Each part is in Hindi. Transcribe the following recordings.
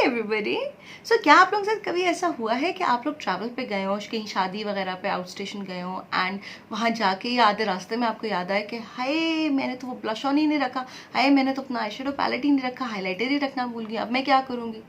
एवरीबॉडी। सो क्या आप लोगों के साथ कभी ऐसा हुआ है कि आप लोग ट्रैवल पे गए हो, कहीं शादी वगैरह पे आउट स्टेशन गए हो एंड वहाँ जाके या आधे रास्ते में आपको याद आए कि हाय मैंने तो वो ब्लश ऑन ही नहीं रखा, हाय मैंने तो अपना आई शेडो पैलेट ही नहीं रखा, हाईलाइटर ही रखना भूल गई, अब मैं क्या करूँगी।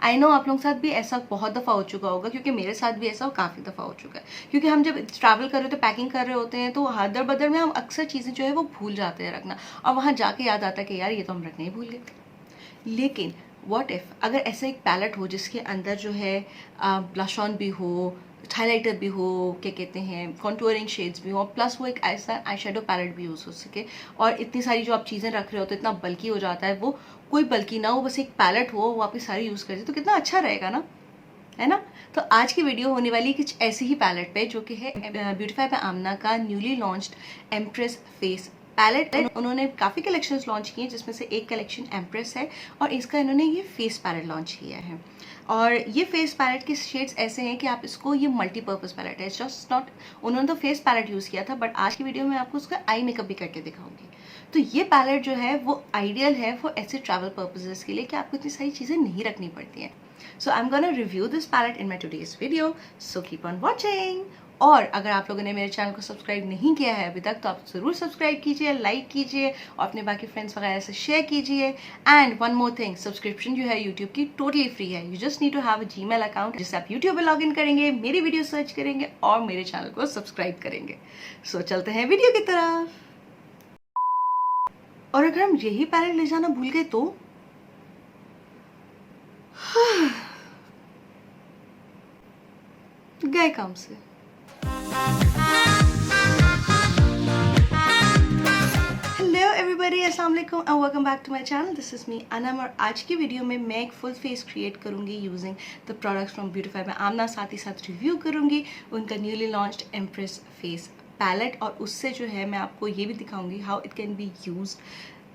आई नो आप लोगों के साथ भी ऐसा बहुत दफ़ा हो चुका होगा, क्योंकि मेरे साथ भी ऐसा काफ़ी दफ़ा हो चुका है। क्योंकि हम जब ट्रैवल कर रहे होते हैं, पैकिंग कर रहे होते हैं, तो हदर बदर में हम अक्सर चीज़ें जो है वो भूल जाते हैं रखना, और वहाँ जाके याद आता है कि यार ये तो हम रखने ही भूल गए। लेकिन व्हाट इफ़ अगर ऐसा एक पैलेट हो जिसके अंदर जो है ब्लश ऑन भी हो, हाईलाइटर भी हो, क्या कहते हैं कॉन्टूरिंग शेड्स भी हो, प्लस वो एक ऐसा आई शेडो पैलेट भी यूज़ हो सके, और इतनी सारी जो आप चीज़ें रख रहे हो तो इतना बल्कि हो जाता है, वो कोई बल्कि ना हो, बस एक पैलेट हो, वो आप सारी यूज़ कर दे तो कितना अच्छा रहेगा ना, है ना। तो आज की वीडियो होने वाली कुछ ऐसी ही पैलेट पे, जो कि है ब्यूटीफाई बाय आमना का newly launched empress face palette. उन्होंने काफ़ी कलेक्शंस लॉन्च किए, जिसमें से एक कलेक्शन एम्प्रेस है और इसका इन्होंने ये फेस पैलेट लॉन्च किया है। और ये फेस पैलेट के शेड्स ऐसे हैं कि आप इसको, ये मल्टीपर्पज़ पैलेट है, जस्ट नॉट उन्होंने तो फेस पैलेट यूज़ किया था, बट आज की वीडियो में आपको उसका आई मेकअप भी करके दिखाऊंगी। तो ये पैलेट जो है वो आइडियल है फॉर ऐसे ट्रैवल पर्पजेज़ के लिए कि आपको इतनी सारी चीज़ें नहीं रखनी पड़ती हैं। So I'm gonna review this palette in my today's video, so keep on watching. और अगर आप लोगों ने मेरे चैनल को सब्सक्राइब नहीं किया है अभी तक, तो आप ज़रूर सब्सक्राइब कीजिए, लाइक कीजिए और अपने बाकी फ्रेंड्स वगैरह से शेयर कीजिए। And one more thing, subscription जो है यूट्यूब की टोटली फ्री है। You just need to have a Gmail account, जिससे आप यूट्यूब पे लॉग इन करेंगे, मेरी वीडियो सर्च करेंगे और मेरे चैनल को सब्सक्राइब करेंगे। सो चलते हैं वीडियो की तरफ। और अगर हम यही पैलेट ले जाना भूल गए तो गए काम से। हेलो एवरीबॉडी, अस्सलाम वालेकुम and welcome back to my channel. This is me Anam, और आज की वीडियो में मैं एक फुल फेस क्रिएट करूंगी using the products from Beautify by Amna. साथ ही साथ रिव्यू करूंगी उनका newly launched empress face palette, और उससे जो है मैं आपको ये भी दिखाऊंगी how it can be used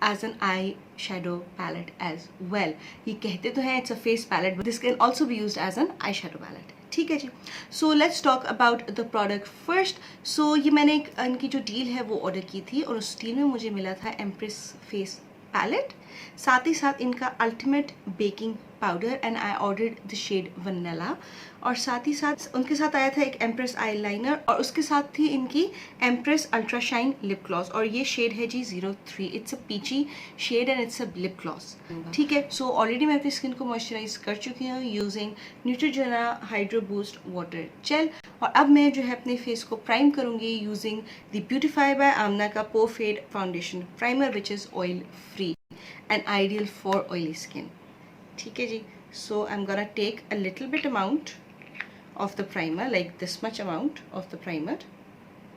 as an eye shadow palette as well. ये कहते तो हैं it's a face palette, but this can also be used as an eye shadow palette. ठीक है जी। So let's talk about the product first. So ये मैंने इनकी जो डील है वो ऑर्डर की थी, और उस डील में मुझे मिला था एम्प्रेस फेस पैलेट, साथ ही साथ इनका ultimate baking powder, and I ordered the shade vanilla, और साथ ही साथ उनके साथ आया था एक एम्प्रेस आई लाइनर, और उसके साथ थी इनकी Empress ultra shine lip gloss, और ये शेड है जी 03। It's a peachy shade and it's a lip gloss. ठीक है। सो ऑलरेडी मैं अपनी स्किन को मॉइस्चराइज कर चुकी हूँ using Neutrogena hydro boost water gel, और अब मैं जो है अपने फेस को प्राइम करूँगी using the Beautify by Amna का pore fade foundation primer, which is oil free and ideal for oily skin. ठीक है जी। So I am gonna take a little bit amount of the primer, like this much amount of the primer.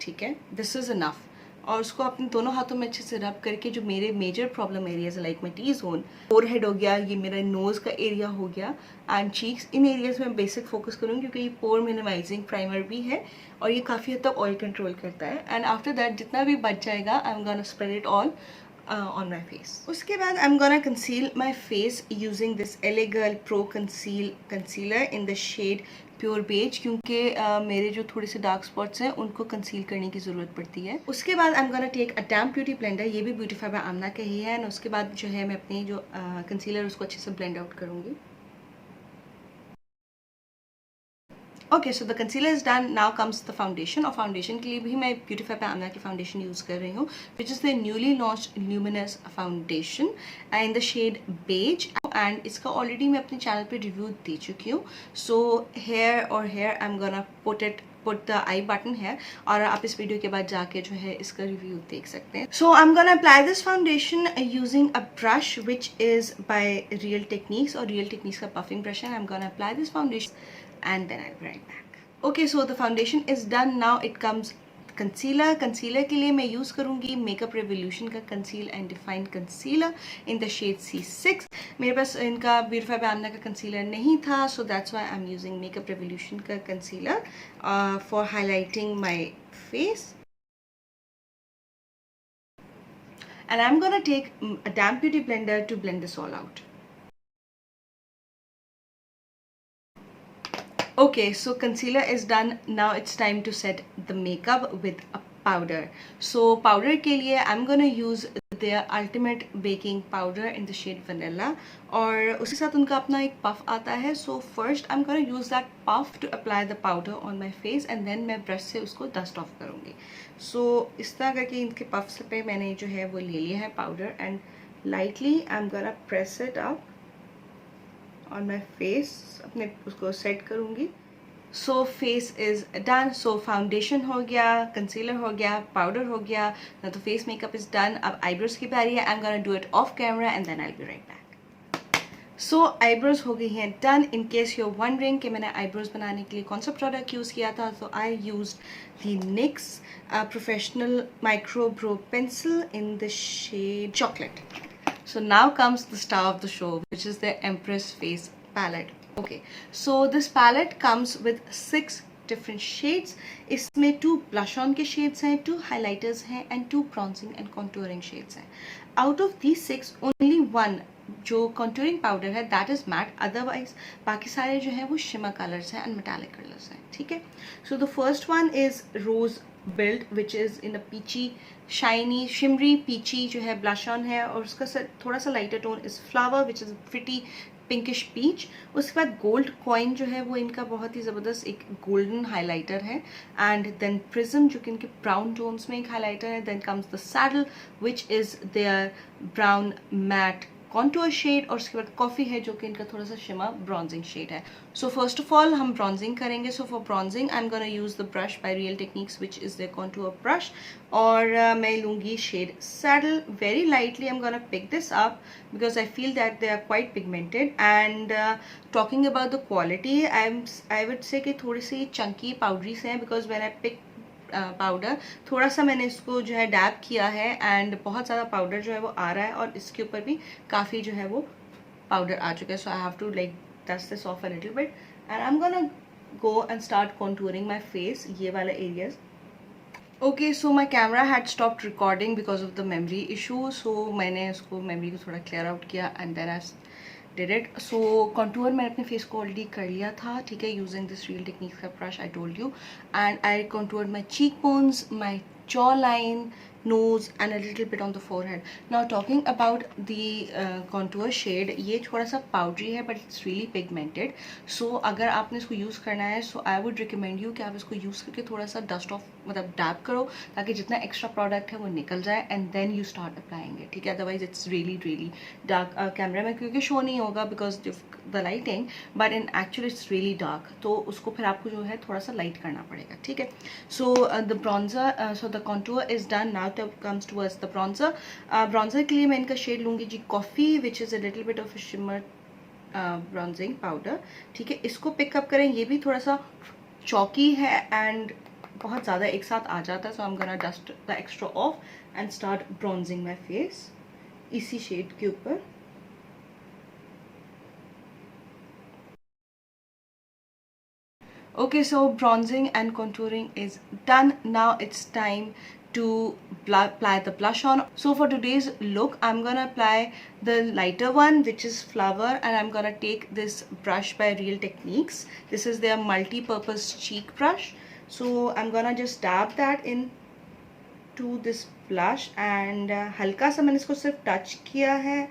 ठीक है, this is enough। और उसको अपने दोनों हाथों में अच्छे से रब करके, जो मेरे major problem areas like my T zone, forehead हो गया, ये मेरा नोज का एरिया हो गया, एंड चीक्स, इन एरियाज में बेसिक फोकस करूँगी, क्योंकि ये पोर मिनिमाइजिंग प्राइमर भी है और ये काफ़ी हद तक ऑयल कंट्रोल करता है। एंड आफ्टर दैट जितना भी बच जाएगा, आई am gonna spread it all on my face. उसके बाद I'm gonna conceal my face using this LA Girl Pro Concealer in the shade Pure Beige, क्योंकि मेरे जो थोड़े से डार्क स्पॉट्स हैं उनको कंसील करने की ज़रूरत पड़ती है। उसके बाद I'm gonna take a damp beauty blender, ये भी ब्यूटीफाई बाय आमना का ही है, और उसके बाद जो है मैं अपनी जो कंसीलर उसको अच्छे से ब्लेंड आउट करूँगी। Okay, so the concealer is done, now comes the foundation. और फाउंडेशन के लिए भी मैं ब्यूटीफाई बाय आमना की फाउंडेशन यूज़ कर रही हूँ, which is the newly launched luminous foundation in the shade beige, and इसका ऑलरेडी मैं अपने चैनल पे रिव्यू दे चुकी हूँ। So here I am gonna put the I button है, और आप इस वीडियो के बाद जाके जो है इसका रिव्यू देख सकते हैं। So I am gonna apply this foundation using a brush which is by real techniques, और रियल टेक्निक्स का पफिंग ब्रश है। I am gonna apply this foundation and then I'll be right back. Okay, so the foundation is done. Now it comes concealer. Concealer के लिए मैं यूज़ करूँगी Makeup Revolution का Conceal and Define Concealer in the shade C6. मेरे पास इनका ब्यूटीफाई बाय आमना का concealer नहीं था, so that's why I'm using Makeup Revolution का concealer for highlighting my face. And I'm gonna take a damp beauty blender to blend this all out. Okay, so concealer is done. Now it's time to set the makeup with a powder. So powder के लिए I'm gonna use their ultimate baking powder in the shade vanilla. और उसके साथ उनका अपना एक puff आता है. So first I'm gonna use that puff to apply the powder on my face and then मैं brush से उसको dust off करूँगी. So इस तरह करके इनके puffs पे मैंने जो है वो ले लिया है powder and lightly I'm gonna press it up on my face. अपने उसको set करूँगी. So face is done. So foundation हो गया, concealer हो गया, powder हो गया. Now the face makeup is done. अब eyebrows की बारी है. I'm gonna do it off camera and then I'll be right back. So eyebrows हो गई हैं done. In case you're wondering कि मैंने eyebrows बनाने के लिए कौन सा product use किया था, so I used the NYX Professional Micro Brow Pencil in the shade Chocolate. So now comes the star of the show, which is the Empress Face palette. Okay, so this palette comes with 6 different shades. इसमें 2 blush on के shades हैं, 2 highlighters हैं and 2 bronzing and contouring shades हैं. Out of these 6, only 1 जो contouring powder है that is matte. Otherwise बाकी सारे जो हैं वो shimmer colors हैं and metallic colors हैं. ठीक है. So the first one is Rose Build, which is in a peachy, shiny, shimmery peachy जो है blush on है और उसका थोड़ा सा lighter tone is Flower, which is pretty pinkish peach. उसके बाद गोल्ड कॉइन जो है वो इनका बहुत ही ज़बरदस्त एक गोल्डन हाइलाइटर है. एंड देन प्रिज्म जो कि इनके ब्राउन टोन्स में एक हाइलाइटर है. Then comes the saddle which is their brown matte contour shade. और उसके बाद कॉफ़ी है जो कि इनका थोड़ा सा शिमर ब्रॉन्जिंग शेड है. सो फर्स्ट ऑफ ऑल हम ब्रॉन्जिंग करेंगे. So for bronzing I am gonna use the brush by real techniques which is the contour brush. और मैं लूँगी shade saddle. Very lightly I am gonna pick this up because I feel that they are quite pigmented. And talking about the quality, I would say कि थोड़ी सी chunky powderies हैं because when I pick powder थोड़ा सा मैंने इसको जो है डैब किया है and बहुत ज़्यादा powder जो है वो आ रहा है और इसके ऊपर भी काफ़ी जो है वो powder आ चुका है. So I have to like dust this off a little bit and I'm gonna go and start contouring my face, ये वाला areas. Okay, so my camera had stopped recording because of the memory issue. So मैंने उसको memory को थोड़ा clear out किया and then I did it. So contour मैंने अपने face को already कर लिया था. ठीक है, using this Real Techniques का brush I told you. And I contoured my cheekbones, my jawline, nose and a little bit on the forehead. Now talking about the contour shade, ये थोड़ा सा powdery है but it's really pigmented. So अगर आपने इसको use करना है so I would recommend you कि आप इसको use करके थोड़ा सा dust off मतलब dab करो ताकि जितना extra product है वो निकल जाए and then you start applying it. ठीक है, otherwise it's really dark. Camera में क्योंकि show नहीं होगा because of the lighting, but in actually it's really dark. तो उसको फिर आपको जो है थोड़ा सा light करना पड़ेगा. ठीक है. So the bronzer, so the contour is done. Now comes towards the bronzer. Bronzer के लिए मैं इनका shade लूँगी जी coffee, which is a little bit of a shimmer bronzing powder. ठीक है, इसको pick up करें. ये भी थोड़ा सा chalky है and बहुत ज़्यादा एक साथ आ जाता है. So I'm gonna dust the extra off and start bronzing my face इसी shade के ऊपर. Okay, so bronzing and contouring is done. Now it's time to apply the blush on. So for today's look, I'm gonna apply the lighter one, which is Flower, and I'm gonna take this brush by Real Techniques. This is their multi-purpose cheek brush. So I'm gonna just dab that in to this blush and हल्का सा मैंने इसको सिर्फ टच किया है.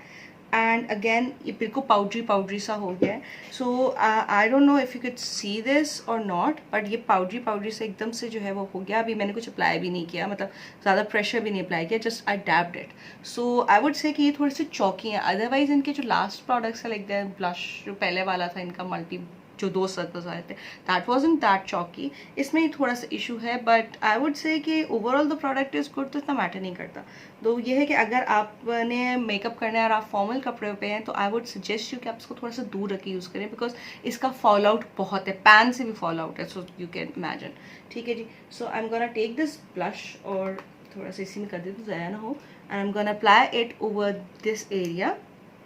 And again ये बिल्कुल powdery सा हो गया है. So I don't know if you could see this or not, but ये powdery से एकदम से जो है वो हो गया. अभी मैंने कुछ अप्लाई भी नहीं किया, मतलब ज़्यादा प्रेशर भी नहीं अप्लाई किया, just I dabbed it. So I would say कि ये थोड़े से चौकी हैं. अदरवाइज इनके जो लास्ट प्रोडक्ट्स है लाइक द ब्लश जो पहले वाला था इनका मल्टी जो 2 सर्कल्स आए थे, दैट वॉजंट दैट चॉकी. इसमें ही थोड़ा सा इशू है, बट आई वुड से कि overall the product is good, तो इतना मैटर नहीं करता. तो ये है कि अगर आपने मेकअप करना है और आप फॉर्मल कपड़े पे हैं तो आई वुड सजेस्ट यू कि आप इसको थोड़ा सा दूर रख के यूज़ करें, बिकॉज इसका फॉल आउट बहुत है, पैन से भी फॉल आउट है. So you can imagine. ठीक है जी. So I am gonna take this blush और थोड़ा सा इसी में कर देती हूँ, ज़ाया ना हो. And I am gonna apply it over this area.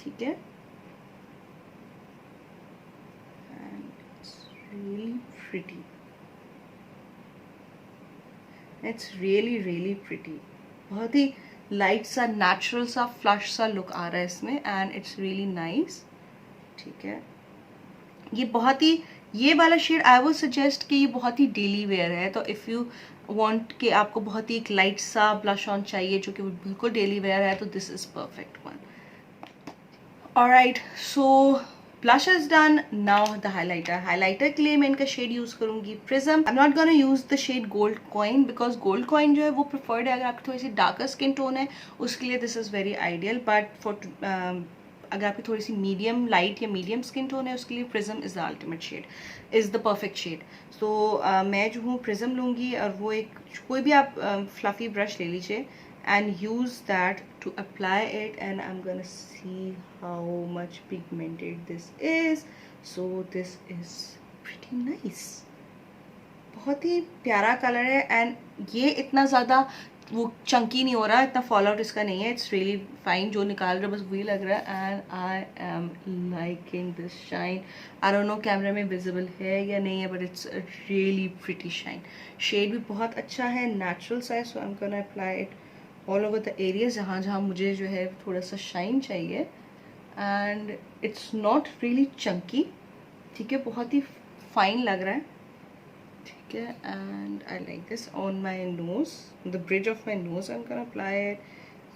ठीक है. Really pretty. It's really pretty. बहुत ही लाइट सा नेचुरल सा फ्लश सा लुक आ रहा है इसमें एंड इट्स रियली नाइस. ठीक है. ये बहुत ही ये वाला शेड आई वुड सजेस्ट कि ये बहुत ही डेली वेयर है. तो इफ़ यू वांट कि आपको बहुत ही एक लाइट सा ब्लश ऑन चाहिए जो कि बिल्कुल डेली वेयर है, तो this is perfect one. Alright, so blush is done, now the highlighter. Highlighter के लिए मैं इनका शेड यूज़ करूँगी prism. I am not gonna use the shade gold coin because gold coin जो है वो प्रिफर्ड है अगर आपकी थोड़ी सी डार्कर स्किन टोन है उसके लिए this is very ideal, but for अगर आपकी थोड़ी सी मीडियम लाइट या मीडियम स्किन टोन है उसके लिए prism is the ultimate shade, is the perfect shade. So मैं जो हूँ प्रिज्म लूँगी और वो एक कोई भी आप फ्लफ़ी ब्रश ले लीजिए and use that to apply it, and I'm gonna see how much pigmented this is. So this is pretty nice, बहुत ही प्यारा कलर है एंड ये इतना ज़्यादा वो चंकी नहीं हो रहा, इतना फॉल आउट इसका नहीं है, इट्स रियली फाइन, जो निकाल रहा है बस वही लग रहा है and I am liking this shine. I don't know कैमरे में विजिबल है या नहीं है but it's really pretty shine. Shade भी बहुत अच्छा है, नेचुरल सा है, so I am gonna apply it all over the areas जहाँ जहाँ मुझे जो है थोड़ा सा शाइन चाहिए and it's not really chunky, ठीक है, बहुत ही फाइन लग रहा है, ठीक है। And I like this on my nose, the bridge of my knows I am gonna apply it,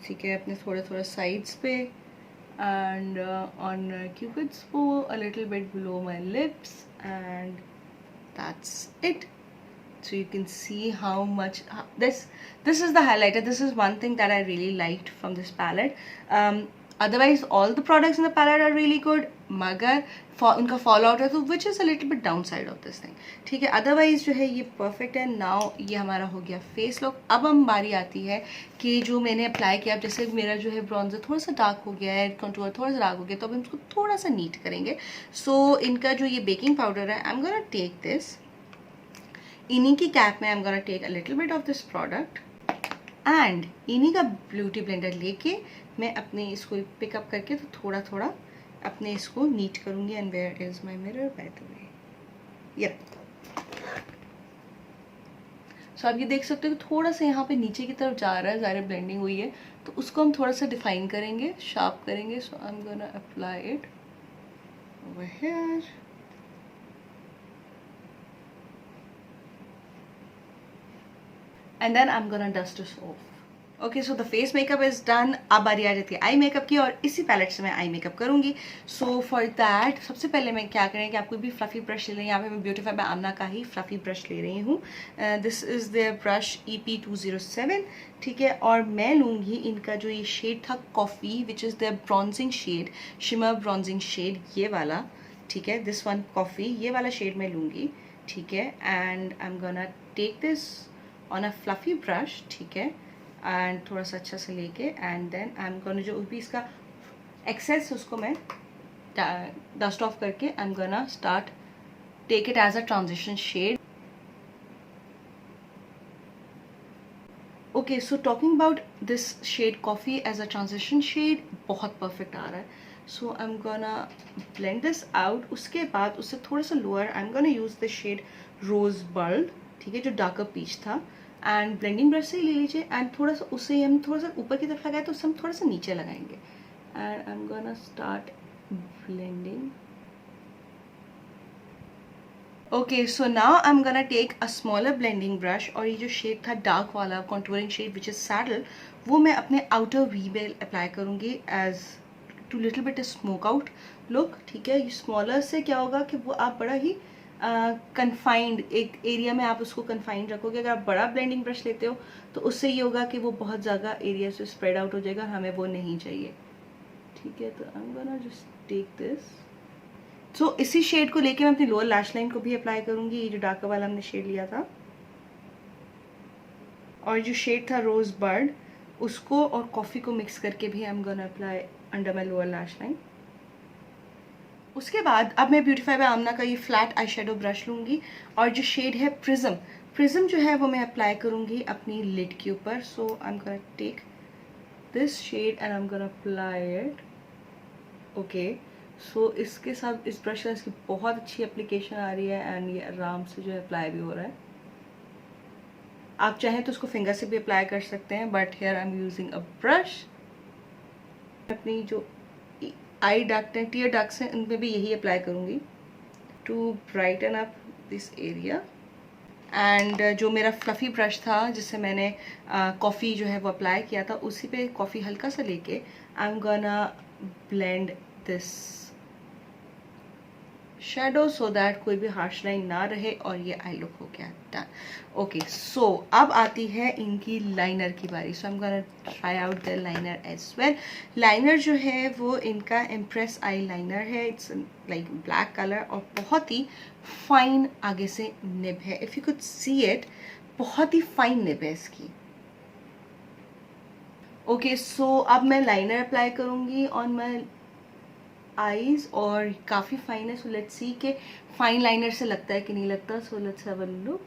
ठीक है, अपने थोड़ा थोड़ा साइड्स पे एंड ऑन क्यूपिड्स बो अ little bit below my lips and that's it. So you can see how much this is the highlighter. This is one thing that I really liked from this palette. Otherwise all the products in the palette are really good, मगर उनका फॉल आउट है तो which is a little bit downside of this thing, ठीक है। अदरवाइज जो है ये परफेक्ट है। नाउ ये हमारा हो गया फेस लुक। अब हम बारी आती है कि जो मैंने अप्लाई किया, जैसे मेरा जो है ब्रॉन्जर थोड़ा सा डार्क हो गया है, कंटूर थोड़ा सा डार्क हो गया, तो अब हम इसको थोड़ा सा नीट करेंगे। सो इनका जो ये बेकिंग पाउडर है, I am gonna take this, इन्हीं की कैप में I am gonna take a little bit of this product and इन्हीं का ब्यूटी ब्लेंडर लेके मैं अपने इसको पिकअप करके तो थोड़ा थोड़ा अपने इसको नीट करूँगी। And where is my mirror by the way, yup. So आप ये देख सकते हो कि थोड़ा सा यहाँ पे नीचे की तरफ जा रहा है, ज़ाहिर ब्लेंडिंग हुई है, तो उसको हम थोड़ा सा डिफाइन करेंगे, शार्प करेंगे। So I am gonna apply it over here and then I'm gonna dust this off. Okay, so the face makeup is done. अब बारी आ जाती है आई मेकअप की और इसी पैलेट से मैं आई मेकअप करूँगी। सो फॉर दैट सबसे पहले मैं क्या करें कि आप कोई भी फ्लफ़ी ब्रश ले लें। यहाँ पे मैं ब्यूटीफाई बाय आमना का ही फ्लफ़ी ब्रश ले रही हूँ। This is the brush EP207, ठीक है। और मैं लूँगी इनका जो ये शेड था coffee, which is the bronzing shade, shimmer bronzing shade, ये वाला, ठीक है, दिस वन कॉफ़ी, ये वाला शेड मैं लूँगी, ठीक है। And I am gonna take this on a fluffy brush, ठीक है, एंड थोड़ा सा अच्छा से लेके and then I am gonna जो भी इसका एक्सेस उसको मैं डस्ट ऑफ करके I am gonna start take it as a transition shade. Okay, so talking about this shade coffee as a transition shade, बहुत परफेक्ट आ रहा है। So I am gonna blend this out. उसके बाद उससे थोड़ा सा lower I am gonna use this shade rose bird, ठीक है, जो डार्कर पीच था, एंड ब्लेंडिंग ब्रश से ही ले लीजिए एंड थोड़ा सा उससे हम थोड़ा सा ऊपर की तरफ लगाए तो उससे हम थोड़ा सा नीचे लगाएंगे and I am gonna start blending. Okay, so now I am gonna take a smaller blending brush और ये जो शेड था डार्क वाला contouring shade which is saddle, वो मैं अपने आउटर वी में अप्लाई करूँगी as to little bit smoke out look, ठीक है। ये स्मॉलर से क्या होगा कि वो आप बड़ा ही कन्फाइंड एक एरिया में आप उसको कन्फाइंड रखोगे। अगर आप बड़ा ब्लेंडिंग ब्रश लेते हो तो उससे ये होगा कि वो बहुत ज़्यादा एरिया से स्प्रेड आउट हो जाएगा, हमें वो नहीं चाहिए, ठीक है। तो I am gonna just take this. So इसी शेड को लेके मैं अपनी लोअर लैश लाइन को भी अप्लाई करूँगी, ये जो डार्कर वाला हमने शेड लिया था, और जो शेड था रोज बर्ड उसको और कॉफ़ी को मिक्स करके भी आई am gonna apply under my lower lash line. उसके बाद अब मैं ब्यूटीफाई बाय आमना का ये फ्लैट आई शेडो ब्रश लूँगी और जो शेड है प्रिज्म, प्रिज्म जो है वो मैं अप्लाई करूँगी अपनी लिड के ऊपर। So I am gonna take this shade and I am gonna apply it. Okay, so इसके साथ इस ब्रश का इसकी बहुत अच्छी एप्लीकेशन आ रही है एंड ये आराम से जो है अप्लाई भी हो रहा है। आप चाहें तो उसको फिंगर से भी अप्लाई कर सकते हैं, but here I am using a brush. अपनी जो आई डक्ट हैं, टीयर डक्ट्स हैं, उनमें भी यही अप्लाई करूँगी to brighten up this area. And जो मेरा फ्लफ़ी ब्रश था जिससे मैंने कॉफ़ी जो है वो अप्लाई किया था, उसी पे कॉफ़ी हल्का सा लेके आई am gonna blend this shadow so that कोई भी हार्श लाइन ना रहे, और ये आई लुक हो गया डन। ओके, सो अब आती है इनकी लाइनर की बारी। So I am gonna try out the liner as well. Liner जो है वो इनका इम्प्रेस आई लाइनर है, इट्स लाइक ब्लैक कलर और बहुत ही फाइन आगे से निब है। If you could see it, बहुत ही फाइन निब है इसकी। ओके, सो अब मैं लाइनर अप्लाई करूँगी ऑन माई आईज और काफ़ी फाइन है। सो लेट्स सी के फाइन लाइनर से लगता है कि नहीं लगता। So let's have a look.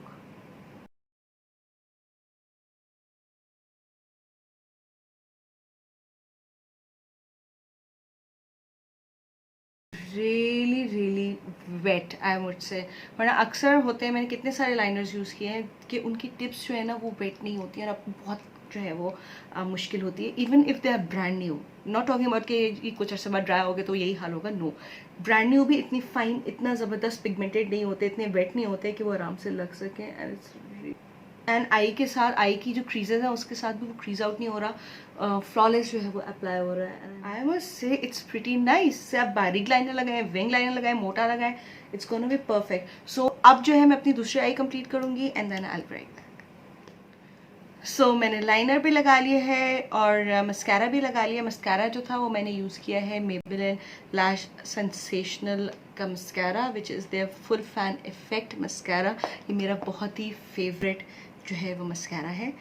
Really really wet I would say, वरना अक्सर होते हैं, मैंने कितने सारे लाइनर्स यूज़ किए हैं कि उनकी टिप्स जो है ना वो वेट नहीं होती है और आपको बहुत जो है वो मुश्किल होती है। Even if they are brand new, not talking about कि कुछ अर्से बाद ड्राई हो गए तो यही हाल होगा, नो। ब्रांड न्यू भी इतनी फाइन, इतना ज़बरदस्त पिगमेंटेड नहीं होते, इतने वेट नहीं होते कि वो आराम से लग सकें। एंड आई के साथ, आई की जो क्रीजेज हैं उसके साथ भी वो क्रीज आउट नहीं हो रहा, फ्लॉलेस जो है वो अप्लाई हो रहा है। I must say it's pretty nice. से आप बारीक लाइनर लगाएं, विंग लाइनर लगाएं, मोटा लगाएं, it's gonna be perfect. So अब जो है मैं अपनी दूसरी आई कंप्लीट करूंगी and then I will break. So मैंने लाइनर भी लगा लिया है और मस्कारा भी लगा लिया। मस्कारा जो था वो मैंने यूज़ किया है मेबेलिन लैश सेंसेशनल का mascara, which is there full fan effect mascara. ये मेरा बहुत ही फेवरेट जो है वो मस्कारा है।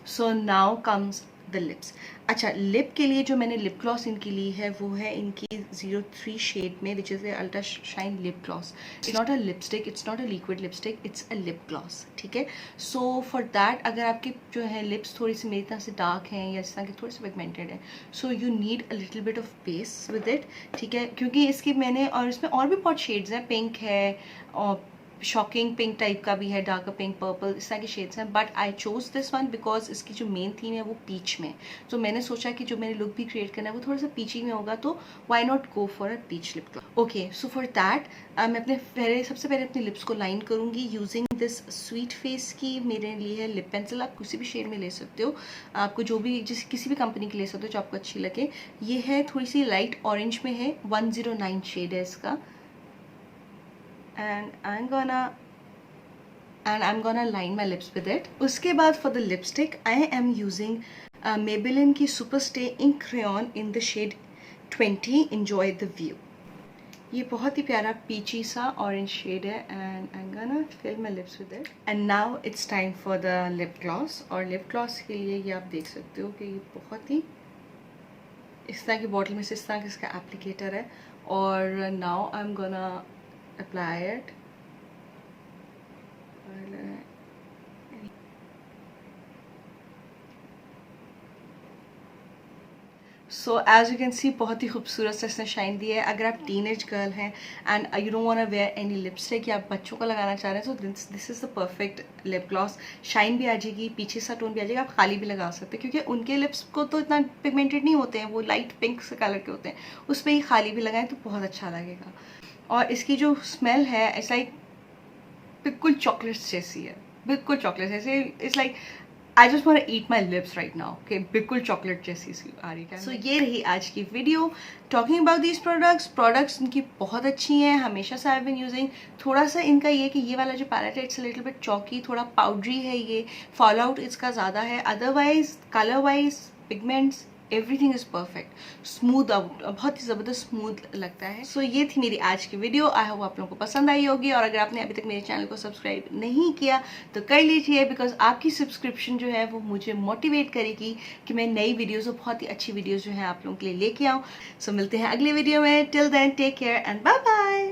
So now comes the lips. अच्छा, लिप के लिए जो मैंने लिप ग्लॉस इनकी ली है वो है इनकी 03 शेड में, which is ultra shine lip gloss. It's not a lipstick, it's not a liquid lipstick, it's a lip gloss, ठीक है। सो फॉर दैट, अगर आपकी जो है लिप्स थोड़ी सी मेरी तरह से डार्क हैं या इस तरह की थोड़ी सी पिगमेंटेड है, so you need a little bit of base with it, ठीक है। क्योंकि इसकी मैंने, और इसमें और भी बहुत शेड्स हैं, पिंक है और शॉकिंग पिंक टाइप का भी है, डार्क पिंक, पर्पल, इस तरह के शेड्स हैं, but I chose this one because इसकी जो मेन थीम है वो पीच में। तो मैंने सोचा कि जो मैंने लुक भी क्रिएट करना है वो थोड़ा सा पीची में होगा, तो why not go for a peach lip gloss. Okay, so for that मैं सबसे पहले अपने लिप्स को लाइन करूंगी यूजिंग दिस स्वीट फेस की मेरे लिए है लिप पेंसिल। आप किसी भी शेड में ले सकते हो, आपको जो भी किसी भी कंपनी की ले सकते हो जो आपको अच्छी लगे। ये है थोड़ी सी लाइट ऑरेंज में है, 109 शेड है इसका। and I'm gonna line my lips with it. उसके बाद for the lipstick I am using Maybelline की Super Stay Ink Crayon in the shade 20 Enjoy the View। ये बहुत ही प्यारा पीची सा ऑरेंज शेड है and I'm gonna fill my lips with it। And now it's time for the lip gloss। और lip gloss के लिए ये आप देख सकते हो कि ये बहुत ही इस तरह की बॉटल में से इस तरह का इसका एप्लीकेटर है। और now I'm gonna apply it। So as you can see बहुत ही खूबसूरत से इसने शाइन दी है। अगर आप टीनेज गर्ल हैं and you don't want to wear any lipstick, या आप बच्चों को लगाना चाह रहे हैं, so this is the perfect lip gloss. Shine भी आ जाएगी, पीछे सा टोन भी आ जाएगा, आप खाली भी लगा सकते हैं क्योंकि उनके लिप्स को तो इतना पिगमेंटेड नहीं होते हैं, वो लाइट पिंक से कलर के होते हैं, उस पर ही खाली भी लगाएं तो बहुत अच्छा लगेगा। और इसकी जो स्मेल है ऐसा लाइक बिल्कुल चॉकलेट्स जैसी है, बिल्कुल चॉकलेट जैसे। It's like I just want to eat my lips right now, कि बिल्कुल चॉकलेट जैसी सी आ रही है। सो ये रही आज की video talking about these products इनकी बहुत अच्छी हैं, हमेशा से आई बीन यूजिंग। थोड़ा सा इनका ये कि ये वाला जो पैलेट है इट्स लिटिल बिट चॉकी, थोड़ा पाउडरी है, ये फॉल आउट इसका ज़्यादा है। Otherwise colour wise, pigments, everything is perfect, smooth out, बहुत ही ज़बरदस्त स्मूथ लगता है। सो ये थी मेरी आज की वीडियो, आई होप आप लोगों को पसंद आई होगी। और अगर आपने अभी तक मेरे चैनल को सब्सक्राइब नहीं किया तो कर लीजिए, बिकॉज आपकी सब्सक्रिप्शन जो है वो मुझे मोटिवेट करेगी कि मैं नई वीडियोज़ और बहुत ही अच्छी वीडियोज़ जो है आप लोगों के लिए लेके आऊँ। सो मिलते हैं अगली वीडियो में, till then take care and bye bye.